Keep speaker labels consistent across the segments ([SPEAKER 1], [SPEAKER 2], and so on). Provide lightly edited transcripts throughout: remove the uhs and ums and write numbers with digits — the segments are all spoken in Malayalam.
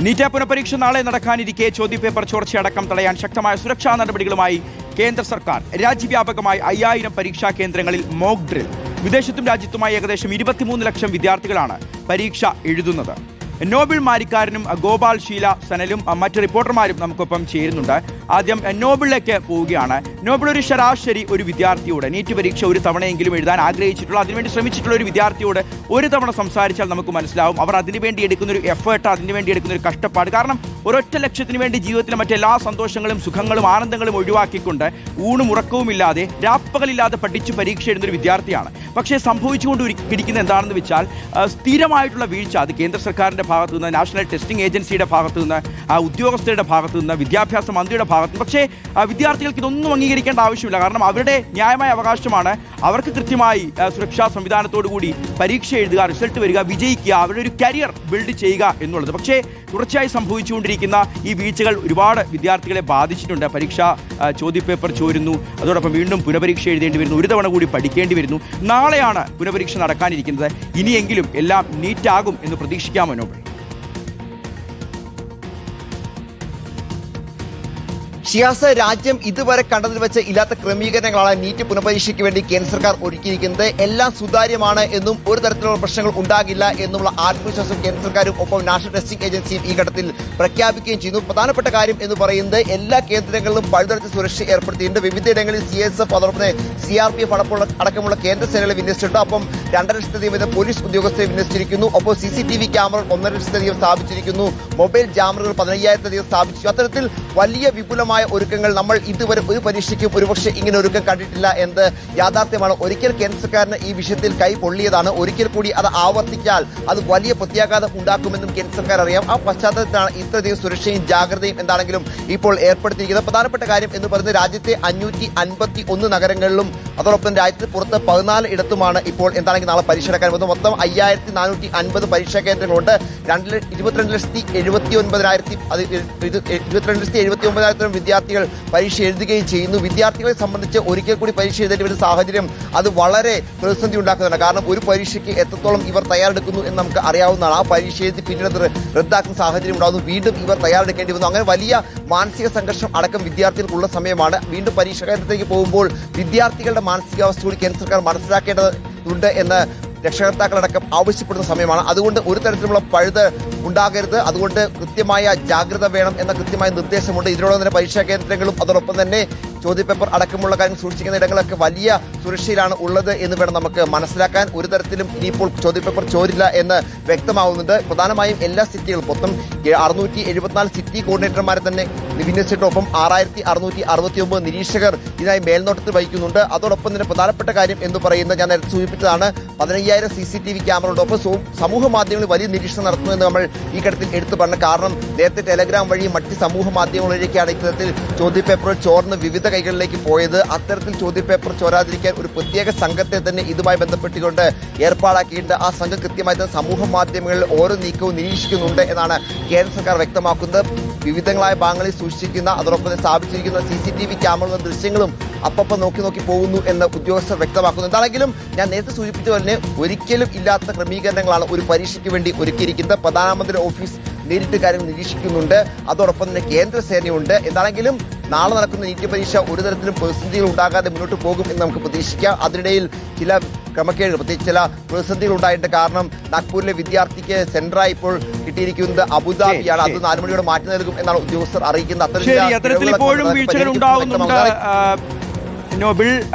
[SPEAKER 1] നീറ്റ് പുനഃപരീക്ഷ നാളെ നടക്കാനിരിക്കെ ചോദ്യപേപ്പർ ചോർച്ചയടക്കം തടയാൻ ശക്തമായ സുരക്ഷാ നടപടികളുമായി കേന്ദ്ര സർക്കാർ. രാജ്യവ്യാപകമായി 5000 പരീക്ഷാ കേന്ദ്രങ്ങളിൽ മോക്ക് ഡ്രിൽ. വിദേശത്തും രാജ്യത്തുമായി ഏകദേശം 23 ലക്ഷം വിദ്യാർത്ഥികളാണ് പരീക്ഷ എഴുതുന്നത്. നോബിൾ മാരിക്കാരനും ഗോപാൽ ഷീല സനലും മറ്റ് റിപ്പോർട്ടർമാരും നമുക്കൊപ്പം ചേരുന്നുണ്ട്. ആദ്യം നോബിളിലേക്ക് പോവുകയാണ്. നോബിൾ ശരാശരി ഒരു വിദ്യാർത്ഥിയോട് നീറ്റ് പരീക്ഷ ഒരു തവണയെങ്കിലും എഴുതാൻ ആഗ്രഹിച്ചിട്ടുള്ള, അതിനുവേണ്ടി ശ്രമിച്ചിട്ടുള്ള ഒരു വിദ്യാർത്ഥിയോട് ഒരു തവണ സംസാരിച്ചാൽ നമുക്ക് മനസ്സിലാവും അവർ അതിനുവേണ്ടി എടുക്കുന്ന ഒരു എഫേർട്ട്, അതിനുവേണ്ടി എടുക്കുന്ന ഒരു കഷ്ടപ്പാട്. കാരണം ഒരൊറ്റ ലക്ഷ്യത്തിന് വേണ്ടി ജീവിതത്തിലെ മറ്റെല്ലാ സന്തോഷങ്ങളും സുഖങ്ങളും ആനന്ദങ്ങളും ഒഴിവാക്കിക്കൊണ്ട് ഊണും ഉറക്കവുമില്ലാതെ രാപ്പകലില്ലാതെ പഠിച്ച് പരീക്ഷ എഴുതുന്ന ഒരു വിദ്യാർത്ഥിയാണ്. പക്ഷേ സംഭവിച്ചുകൊണ്ടിരിക്കുന്നത് എന്താണെന്ന് വെച്ചാൽ സ്ഥിരമായിട്ടുള്ള വീഴ്ച. അത് കേന്ദ്ര സർക്കാരിൻ്റെ ഭാഗത്തു നിന്ന്, നാഷണൽ ടെസ്റ്റിംഗ് ഏജൻസിയുടെ ഭാഗത്തു നിന്ന്, ഉദ്യോഗസ്ഥരുടെ ഭാഗത്തു നിന്ന്, വിദ്യാഭ്യാസ മന്ത്രിയുടെ ഭാഗത്ത് നിന്ന്. പക്ഷേ വിദ്യാർത്ഥികൾക്ക് ഇതൊന്നും അംഗീകരിക്കേണ്ട ആവശ്യമില്ല. കാരണം അവരുടെ ന്യായമായ അവകാശമാണ്. അവർക്ക് കൃത്യമായി സുരക്ഷാ സംവിധാനത്തോടു കൂടി പരീക്ഷ എഴുതുക, റിസൾട്ട് വരിക, വിജയിക്കുക, അവരുടെ ഒരു കരിയർ ബിൽഡ് ചെയ്യുക എന്നുള്ളത്. പക്ഷേ തുടർച്ചയായി സംഭവിച്ചുകൊണ്ടിരിക്കുന്ന ഈ വീഴ്ചകൾ ഒരുപാട് വിദ്യാർത്ഥികളെ ബാധിച്ചിട്ടുണ്ട്. പരീക്ഷ ചോദ്യപേപ്പർ ചോരുന്നു, അതോടൊപ്പം വീണ്ടും പുനഃപരീക്ഷ എഴുതേണ്ടി വരുന്നു, ഒരു തവണ കൂടി പഠിക്കേണ്ടി വരുന്നു. നാളെയാണ് പുനഃപരീക്ഷ നടക്കാനിരിക്കുന്നത്. ഇനിയെങ്കിലും എല്ലാം നീറ്റാകും എന്ന് പ്രതീക്ഷിക്കാമോ നോബിൾ?
[SPEAKER 2] ഷിയാസ്, രാജ്യം ഇതുവരെ കണ്ടതിൽ വെച്ച് ഇല്ലാത്ത ക്രമീകരണങ്ങളാണ് നീറ്റ് പുനഃപരീക്ഷയ്ക്ക് വേണ്ടി കേന്ദ്ര സർക്കാർ ഒരുക്കിയിരിക്കുന്നത്. എല്ലാം സുതാര്യമാണ് എന്നും ഒരു തരത്തിലുള്ള പ്രശ്നങ്ങൾ ഉണ്ടാകില്ല എന്നുള്ള ആത്മവിശ്വാസം കേന്ദ്ര സർക്കാരും ഒപ്പം നാഷണൽ ടെസ്റ്റിംഗ് ഏജൻസിയും ഈ ഘട്ടത്തിൽ പ്രഖ്യാപിക്കുകയും ചെയ്യുന്നു. പ്രധാനപ്പെട്ട കാര്യം എന്ന് പറയുന്നത് എല്ലാ കേന്ദ്രങ്ങളിലും പഴുതടച്ച സുരക്ഷ ഏർപ്പെടുത്തിയിട്ടുണ്ട്. വിവിധയിടങ്ങളിൽ CSF, അതോടൊപ്പം CRPF അടക്കമുള്ള കേന്ദ്ര സേനകളെ വിന്യസിച്ചിട്ടുണ്ട്. ഒപ്പം 2,00,000 പോലീസ് ഉദ്യോഗസ്ഥരെ വിന്യസിച്ചിരിക്കുന്നു. ഒപ്പം CCTV ക്യാമറകൾ 1,50,000 സ്ഥാപിച്ചിരിക്കുന്നു. മൊബൈൽ ജാമറുകൾ 15,000 സ്ഥാപിച്ചു. അത്തരത്തിൽ വലിയ വിപുലമായ ഒരുക്കങ്ങൾ നമ്മൾ ഇതുവരെ ഒരു പരീക്ഷയ്ക്കും ഒരുപക്ഷെ ഇങ്ങനെ ഒരുക്കം കണ്ടിട്ടില്ല എന്നത് യാഥാർത്ഥ്യമാണ്. ഒരിക്കൽ കേന്ദ്ര സർക്കാരിന് ഈ വിഷയത്തിൽ കൈ പൊള്ളിയതാണ്. ഒരിക്കൽ കൂടി അത് ആവർത്തിച്ചാൽ അത് വലിയ പ്രത്യാഘാതം ഉണ്ടാക്കുമെന്നും കേന്ദ്ര സർക്കാർ അറിയാം. ആ പശ്ചാത്തലത്തിലാണ് ഇത്രയധികം സുരക്ഷയും ജാഗ്രതയും എന്താണെങ്കിലും ഇപ്പോൾ ഏർപ്പെടുത്തിയിരിക്കുന്നത്. പ്രധാനപ്പെട്ട കാര്യം എന്ന് പറയുന്നത് രാജ്യത്തെ 551 നഗരങ്ങളിലും അതോടൊപ്പം രാജ്യത്തിന് പുറത്ത് 14 ഇടത്തുമാണ് ഇപ്പോൾ എന്താണെങ്കിൽ നാളെ പരീക്ഷ നടക്കാൻ പോകുന്നത്. മൊത്തം 5450 പരീക്ഷാ കേന്ദ്രങ്ങളുണ്ട്. 22,79,000 വിദ്യാർത്ഥികൾ പരീക്ഷ എഴുതുകയും ചെയ്യുന്നു. വിദ്യാർത്ഥികളെ സംബന്ധിച്ച് ഒരിക്കൽ കൂടി പരീക്ഷ എഴുതേണ്ടി വരുന്ന സാഹചര്യം അത് വളരെ പ്രതിസന്ധി ഉണ്ടാക്കുന്നുണ്ട്. കാരണം ഒരു പരീക്ഷയ്ക്ക് എത്രത്തോളം ഇവർ തയ്യാറെടുക്കുന്നു എന്ന് നമുക്ക് അറിയാവുന്നതാണ്. ആ പരീക്ഷ എഴുതി പിന്നീട് റദ്ദാക്കുന്ന സാഹചര്യം ഉണ്ടാകുന്നു. വീണ്ടും ഇവർ തയ്യാറെടുക്കേണ്ടി വന്നു. അങ്ങനെ വലിയ മാനസിക സംഘർഷം അടക്കം വിദ്യാർത്ഥികൾക്കുള്ള സമയമാണ്. വീണ്ടും പരീക്ഷാ കേന്ദ്രത്തിലേക്ക് പോകുമ്പോൾ വിദ്യാർത്ഥികളുടെ മാനസികാവസ്ഥ കൂടി കേന്ദ്ര സർക്കാർ മനസ്സിലാക്കേണ്ടതുണ്ട് എന്ന് രക്ഷകർത്താക്കളടക്കം ആവശ്യപ്പെടുന്ന സമയമാണ്. അതുകൊണ്ട് ഒരു തരത്തിലുള്ള പഴുത് ഉണ്ടാകരുത്. അതുകൊണ്ട് കൃത്യമായ ജാഗ്രത വേണം എന്ന കൃത്യമായ നിർദ്ദേശമുണ്ട്. ഇതിനോടൊപ്പം തന്നെ പരീക്ഷാ കേന്ദ്രങ്ങളും അതോടൊപ്പം തന്നെ ചോദ്യപേപ്പർ അടക്കമുള്ള കാര്യം സൂക്ഷിക്കുന്ന ഇടങ്ങളൊക്കെ വലിയ സുരക്ഷയിലാണ് ഉള്ളത് എന്ന് വേണം നമുക്ക് മനസ്സിലാക്കാൻ. ഒരു തരത്തിലും ഇനിയിപ്പോൾ ചോദ്യപേപ്പർ ചോരില്ല എന്ന് വ്യക്തമാവുന്നുണ്ട്. പ്രധാനമായും എല്ലാ സിറ്റികളും മൊത്തം 674 സിറ്റി കോർഡിനേറ്റർമാരെ തന്നെ വിന്യസിച്ചിട്ടൊപ്പം 6669 നിരീക്ഷകർ ഇതിനായി മേൽനോട്ടത്തിൽ വഹിക്കുന്നുണ്ട്. അതോടൊപ്പം തന്നെ പ്രധാനപ്പെട്ട കാര്യം എന്ന് പറയുന്നത് ഞാൻ നേരത്തെ സൂചിപ്പിച്ചതാണ്, 15,000 CCTV ക്യാമറകളോടൊപ്പം സമൂഹ മാധ്യമങ്ങളിൽ വലിയ നിരീക്ഷണം നടത്തുമെന്ന് നമ്മൾ ഈ ഘട്ടത്തിൽ എടുത്തു പറഞ്ഞു. കാരണം നേരത്തെ ടെലഗ്രാം വഴി മറ്റ് സമൂഹ മാധ്യമങ്ങളിലേക്കാണ് ഇത്തരത്തിൽ ചോദ്യപേപ്പർ ചോർന്ന് വിവിധ കൈകളിലേക്ക് പോയത്. അത്തരത്തിൽ ചോദ്യപേപ്പർ ചോരാതിരിക്കാൻ ഒരു പ്രത്യേക സംഘത്തെ തന്നെ ഇതുമായി ബന്ധപ്പെട്ടുകൊണ്ട് ഏർപ്പാടാക്കിയിട്ടുണ്ട്. ആ സംഘം കൃത്യമായി തന്നെ സമൂഹ മാധ്യമങ്ങളിൽ ഓരോ നീക്കവും നിരീക്ഷിക്കുന്നുണ്ട് എന്നാണ് കേന്ദ്ര സർക്കാർ വ്യക്തമാക്കുന്നത്. വിവിധങ്ങളായ ഭാഗങ്ങളിൽ സൂക്ഷിച്ചിരിക്കുന്ന അതോടൊപ്പം സ്ഥാപിച്ചിരിക്കുന്ന CCTV ക്യാമറകളും ദൃശ്യങ്ങളും അപ്പം നോക്കി പോകുന്നു എന്ന് ഉദ്യോഗസ്ഥർ വ്യക്തമാക്കുന്നു. എന്താണെങ്കിലും ഞാൻ നേരത്തെ സൂചിപ്പിച്ച പോലെ ഒരിക്കലും ഇല്ലാത്ത ക്രമീകരണങ്ങളാണ് ഒരു പരീക്ഷയ്ക്ക് വേണ്ടി ഒരുക്കിയിരിക്കുന്നത്. പ്രധാനമന്ത്രി ഓഫീസ് നേരിട്ട് കാര്യങ്ങൾ നിരീക്ഷിക്കുന്നുണ്ട്. അതോടൊപ്പം തന്നെ കേന്ദ്ര സേനയുണ്ട്. എന്താണെങ്കിലും നാളെ നടക്കുന്ന നീറ്റ് പരീക്ഷ ഒരു തരത്തിലും പ്രതിസന്ധികൾ ഉണ്ടാകാതെ മുന്നോട്ട് പോകും എന്ന് നമുക്ക് പ്രതീക്ഷിക്കാം. അതിനിടയിൽ ചില ക്രമക്കേടുകൾ, പ്രത്യേകിച്ച് ചില പ്രതിസന്ധികൾ ഉണ്ടായിട്ടുണ്ട്. കാരണം നാഗ്പൂരിലെ വിദ്യാർത്ഥിക്ക് സെന്ററായി ഇപ്പോൾ കിട്ടിയിരിക്കുന്നത് അബുദാബിയാണ്. അത് 4 മണിയോടെ മാറ്റി നൽകും എന്നാണ് ഉദ്യോഗസ്ഥർ അറിയിക്കുന്നത്.
[SPEAKER 1] അത്തരത്തിൽ ഇപ്പോഴും വീഴ്ചകൾ ഉണ്ടാകുന്നുണ്ട്. നോബിൾ,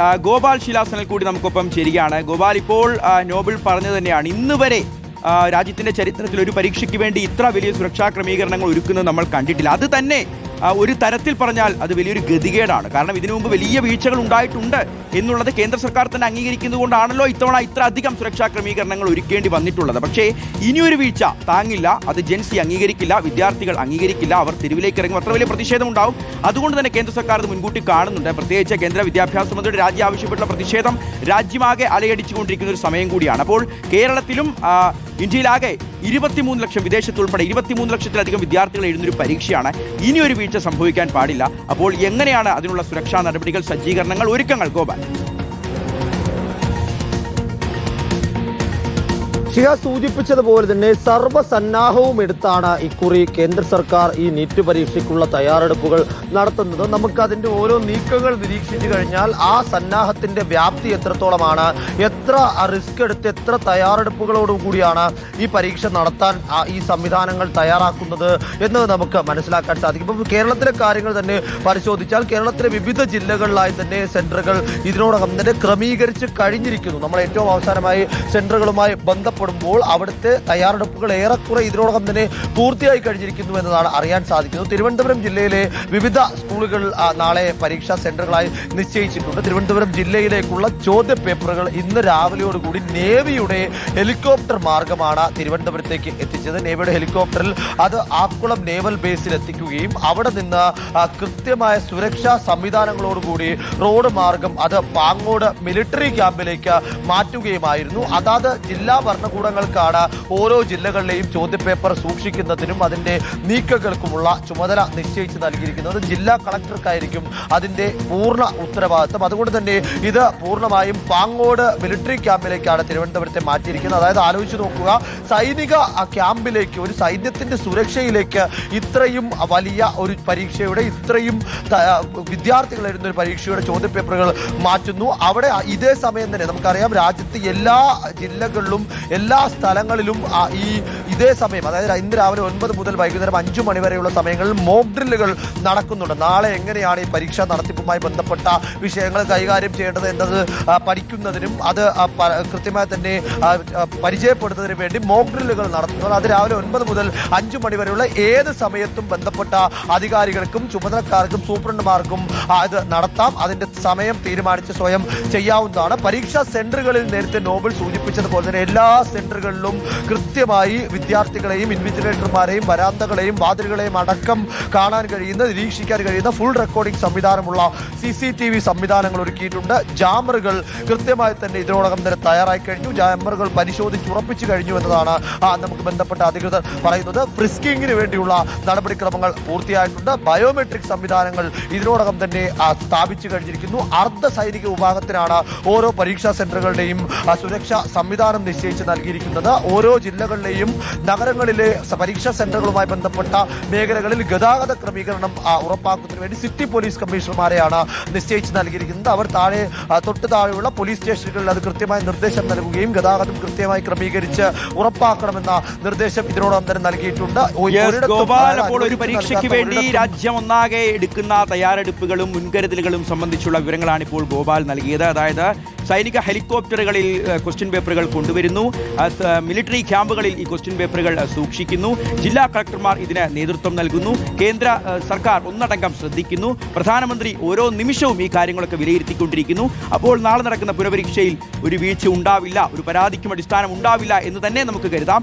[SPEAKER 1] ഗോപാൽ ശിലാസനൽ കൂടി നമുക്കൊപ്പം ചേരുകയാണ്. ഗോപാൽ, ഇപ്പോൾ നോബിൾ പറഞ്ഞത് തന്നെയാണ്, ഇന്ന് വരെ രാജ്യത്തിന്റെ ചരിത്രത്തിൽ ഒരു പരീക്ഷയ്ക്ക് വേണ്ടി ഇത്ര വലിയ സുരക്ഷാ ക്രമീകരണങ്ങൾ ഒരുക്കുന്നത് നമ്മൾ കണ്ടിട്ടില്ല. അത് തന്നെ ഒരു തരത്തിൽ പറഞ്ഞാൽ അത് വലിയൊരു ഗതികേടാണ്. കാരണം ഇതിനു മുമ്പ് വലിയ വീഴ്ചകൾ ഉണ്ടായിട്ടുണ്ട് എന്നുള്ളത് കേന്ദ്ര സർക്കാർ തന്നെ അംഗീകരിക്കുന്നത് കൊണ്ടാണല്ലോ ഇത്തവണ ഇത്ര അധികം സുരക്ഷാ ക്രമീകരണങ്ങൾ ഒരുക്കേണ്ടി വന്നിട്ടുള്ളത്. പക്ഷേ ഇനിയൊരു വീഴ്ച താങ്ങില്ല, അത് ജൻസി അംഗീകരിക്കില്ല, വിദ്യാർത്ഥികൾ അംഗീകരിക്കില്ല. അവർ തെരുവിലേക്ക് ഇറങ്ങും, അത്ര വലിയ പ്രതിഷേധം ഉണ്ടാവും. അതുകൊണ്ട് തന്നെ കേന്ദ്ര സർക്കാർ ഇത് മുൻകൂട്ടി കാണുന്നുണ്ട്. പ്രത്യേകിച്ച് കേന്ദ്ര വിദ്യാഭ്യാസ മന്ത്രിയുടെ രാജ്യം ആവശ്യപ്പെട്ടുള്ള പ്രതിഷേധം രാജ്യമാകെ അലയടിച്ചുകൊണ്ടിരിക്കുന്ന ഒരു സമയം കൂടിയാണ്. അപ്പോൾ കേരളത്തിലും ഇന്ത്യയിലാകെ 23 ലക്ഷം, വിദേശത്തുൾപ്പെടെ 23 ലക്ഷത്തിലധികം വിദ്യാർത്ഥികൾ എഴുതുന്നൊരു പരീക്ഷയാണ്. ഇനിയൊരു വീഴ്ച സംഭവിക്കാൻ പാടില്ല. അപ്പോൾ എങ്ങനെയാണ് അതിനുള്ള സുരക്ഷാ നടപടികൾ, സജ്ജീകരണങ്ങൾ, ഒരുക്കങ്ങൾ? ഗോപാൽ.
[SPEAKER 3] ഷിഹാസ് സൂചിപ്പിച്ചതുപോലെ തന്നെ സർവ്വസന്നാഹവും എടുത്താണ് ഇക്കുറി കേന്ദ്ര സർക്കാർ ഈ നീറ്റ് പരീക്ഷയ്ക്കുള്ള തയ്യാറെടുപ്പുകൾ നടത്തുന്നത്. നമുക്ക് അതിന്റെ ഓരോ നീക്കങ്ങൾ നിരീക്ഷിച്ചു കഴിഞ്ഞാൽ ആ സന്നാഹത്തിന്റെ വ്യാപ്തി എത്രത്തോളമാണ്, എത്ര റിസ്ക് എടുത്ത് എത്ര തയ്യാറെടുപ്പുകളോടും കൂടിയാണ് ഈ പരീക്ഷ നടത്താൻ ഈ സംവിധാനങ്ങൾ തയ്യാറാക്കുന്നത് എന്നത് നമുക്ക് മനസ്സിലാക്കാൻ സാധിക്കും. ഇപ്പോൾ കേരളത്തിലെ കാര്യങ്ങൾ തന്നെ പരിശോധിച്ചാൽ കേരളത്തിലെ വിവിധ ജില്ലകളിലായി തന്നെ സെന്ററുകൾ ഇതിനോടകം തന്നെ ക്രമീകരിച്ച് കഴിഞ്ഞിരിക്കുന്നു. നമ്മൾ ഏറ്റവും അവസാനമായി സെന്ററുകളുമായി ബന്ധപ്പെടുമ്പോൾ അവിടുത്തെ തയ്യാറെടുപ്പുകൾ ഏറെക്കുറെ ഇതിനോടകം തന്നെ പൂർത്തിയായി കഴിഞ്ഞിരിക്കുന്നു എന്നതാണ് അറിയാൻ സാധിക്കുന്നത്. തിരുവനന്തപുരം ജില്ലയിലെ വിവിധ സ്കൂളുകൾ നാളെ പരീക്ഷാ സെന്ററുകളായി നിശ്ചയിച്ചിട്ടുണ്ട്. തിരുവനന്തപുരം ജില്ലയിലേക്കുള്ള ചോദ്യ പേപ്പറുകൾ ഇന്ന് രാവിലെയോടുകൂടി നേവിയുടെ ഹെലികോപ്റ്റർ മാർഗമാണ് തിരുവനന്തപുരത്തേക്ക് എത്തിച്ചത്. നേവിയുടെ ഹെലികോപ്റ്ററിൽ അത് ആക്കുളം നേവൽ ബേസിൽ എത്തിക്കുകയും അവിടെ നിന്ന് കൃത്യമായ സുരക്ഷാ സംവിധാനങ്ങളോടുകൂടി റോഡ് മാർഗം അത് പാങ്ങോട് മിലിറ്ററി ക്യാമ്പിലേക്ക് മാറ്റുകയുമായിരുന്നു. അതാത് ജില്ലാ ഭരണകൂടങ്ങൾക്കാണ് ഓരോ ജില്ലകളിലെയും ചോദ്യപേപ്പർ സൂക്ഷിക്കുന്നതിനും അതിന്റെ നീക്കങ്ങൾക്കുമുള്ള ചുമതല നിശ്ചയിച്ച് നൽകിയിരിക്കുന്നത്. ജില്ലാ കളക്ടർക്കായിരിക്കും അതിന്റെ പൂർണ്ണ ഉത്തരവാദിത്വം. അതുകൊണ്ട് തന്നെ ഇത് പൂർണ്ണമായും പാങ്ങോട് മിലിറ്ററി ക്യാമ്പിലേക്കാണ് തിരുവനന്തപുരത്തെ മാറ്റിയിരിക്കുന്നത്. അതായത് ആലോചിച്ച് നോക്കുക, സൈനിക ക്യാമ്പിലേക്ക്, ഒരു സൈന്യത്തിന്റെ സുരക്ഷയിലേക്ക് ഇത്രയും വലിയ ഒരു പരീക്ഷയുടെ, ഇത്രയും വിദ്യാർത്ഥികൾ എഴുതുന്ന ഒരു പരീക്ഷയുടെ ചോദ്യപേപ്പറുകൾ മാറ്റുന്നു. അവിടെ ഇതേ സമയം തന്നെ നമുക്കറിയാം രാജ്യത്ത് എല്ലാ ജില്ലകളിലും എല്ലാ സ്ഥലങ്ങളിലും ഇതേ സമയം, അതായത് ഇന്ന് രാവിലെ 9 മുതൽ വൈകുന്നേരം 5 മണി വരെയുള്ള സമയങ്ങളിൽ മോക്ക് ഡ്രില്ലുകൾ നടക്കുന്നുണ്ട്. നാളെ എങ്ങനെയാണ് ഈ പരീക്ഷാ നടത്തിപ്പുമായി ബന്ധപ്പെട്ട വിഷയങ്ങൾ കൈകാര്യം ചെയ്യേണ്ടത് എന്നത് പഠിക്കുന്നതിനും അത് കൃത്യമായി തന്നെ പരിചയപ്പെടുത്തുന്നതിനും വേണ്ടി മോക്ക് ഡ്രില്ലുകൾ നടത്തുന്നത്. അത് രാവിലെ 9 മുതൽ 5 മണി വരെയുള്ള ഏത് സമയത്തും ബന്ധപ്പെട്ട അധികാരികൾക്കും ചുമതലക്കാർക്കും സൂപ്രണ്ടുമാർക്കും ഇത് നടത്താം. അതിന്റെ സമയം തീരുമാനിച്ച് സ്വയം ചെയ്യാവുന്നതാണ്. പരീക്ഷാ സെന്ററുകളിൽ നേരത്തെ നോബൽ സൂചിപ്പിച്ചതുപോലെ തന്നെ എല്ലാ സെന്ററുകളിലും കൃത്യമായി വിദ്യാർത്ഥികളെയും ഇൻവിജിലേറ്റർമാരെയും വരാന്തകളെയും വാതിലുകളെയും അടക്കം കാണാൻ കഴിയുന്ന, നിരീക്ഷിക്കാൻ കഴിയുന്ന ഫുൾ റെക്കോർഡിംഗ് സംവിധാനമുള്ള CCTV സംവിധാനങ്ങൾ ഒരുക്കിയിട്ടുണ്ട്. ജാമറുകൾ കൃത്യമായി തന്നെ ഇതിനോടകം തന്നെ തയ്യാറായി കഴിഞ്ഞു. ജാമറുകൾ പരിശോധിച്ച് ഉറപ്പിച്ചു കഴിഞ്ഞു എന്നതാണ് നമുക്ക് ബന്ധപ്പെട്ട അധികൃതർ പറയുന്നത്. ഫ്രിസ്കിങ്ങിന് വേണ്ടിയുള്ള നടപടിക്രമങ്ങൾ പൂർത്തിയായിട്ടുണ്ട്. ബയോമെട്രിക് സംവിധാനങ്ങൾ ഇതിനോടകം തന്നെ സ്ഥാപിച്ചു കഴിഞ്ഞിരിക്കുന്നു. അർദ്ധ സൈനിക വിഭാഗത്തിനാണ് ഓരോ പരീക്ഷാ സെന്ററുകളുടെയും സുരക്ഷാ സംവിധാനം നിശ്ചയിച്ച് നൽകിയിരിക്കുന്നത്. ഓരോ ജില്ലകളിലെയും നഗരങ്ങളിലെ പരീക്ഷാ സെന്ററുകളുമായി ബന്ധപ്പെട്ട മേഖലകളിൽ ഗതാഗത ക്രമീകരണം ഉറപ്പാക്കുന്നതിന് വേണ്ടി സിറ്റി പോലീസ് കമ്മീഷണർമാരെയാണ് നിശ്ചയിച്ച് നൽകിയിരിക്കുന്നത്. അവർ തൊട്ട് താഴെയുള്ള പോലീസ് സ്റ്റേഷനുകളിൽ അത് കൃത്യമായ നിർദ്ദേശം നൽകുകയും ഗതാഗതം കൃത്യമായി ക്രമീകരിച്ച് ഉറപ്പാക്കണമെന്ന നിർദ്ദേശം ഇതിനോടൊപ്പം തന്നെ നൽകിയിട്ടുണ്ട്.
[SPEAKER 1] അപ്പോൾ ഒരു പരീക്ഷയ്ക്ക് വേണ്ടി രാജ്യം ഒന്നാകെ എടുക്കുന്ന തയ്യാറെടുപ്പുകളും മുൻകരുതലുകളും സംബന്ധിച്ചുള്ള വിവരങ്ങളാണ് ഇപ്പോൾ ഗോപാൽ നൽകിയത്. അതായത് സൈനിക ഹെലികോപ്റ്ററുകളിൽ ക്വസ്റ്റ്യൻ പേപ്പറുകൾ കൊണ്ടുവരുന്നു, മിലിറ്ററി ക്യാമ്പുകളിൽ ഈ ക്വസ്റ്റ്യൻ പേപ്പറുകൾ സൂക്ഷിക്കുന്നു, ജില്ലാ കളക്ടർമാർ ഇതിന് നേതൃത്വം നൽകുന്നു, കേന്ദ്ര സർക്കാർ ഒന്നടങ്കം ശ്രദ്ധിക്കുന്നു, പ്രധാനമന്ത്രി ഓരോ നിമിഷവും ഈ കാര്യങ്ങളൊക്കെ വിലയിരുത്തിക്കൊണ്ടിരിക്കുന്നു. അപ്പോൾ നാളെ നടക്കുന്ന പുനഃപരീക്ഷയിൽ ഒരു വീഴ്ച ഉണ്ടാവില്ല, ഒരു പരാതിക്കും അടിസ്ഥാനം ഉണ്ടാവില്ല എന്ന് തന്നെ നമുക്ക് കരുതാം.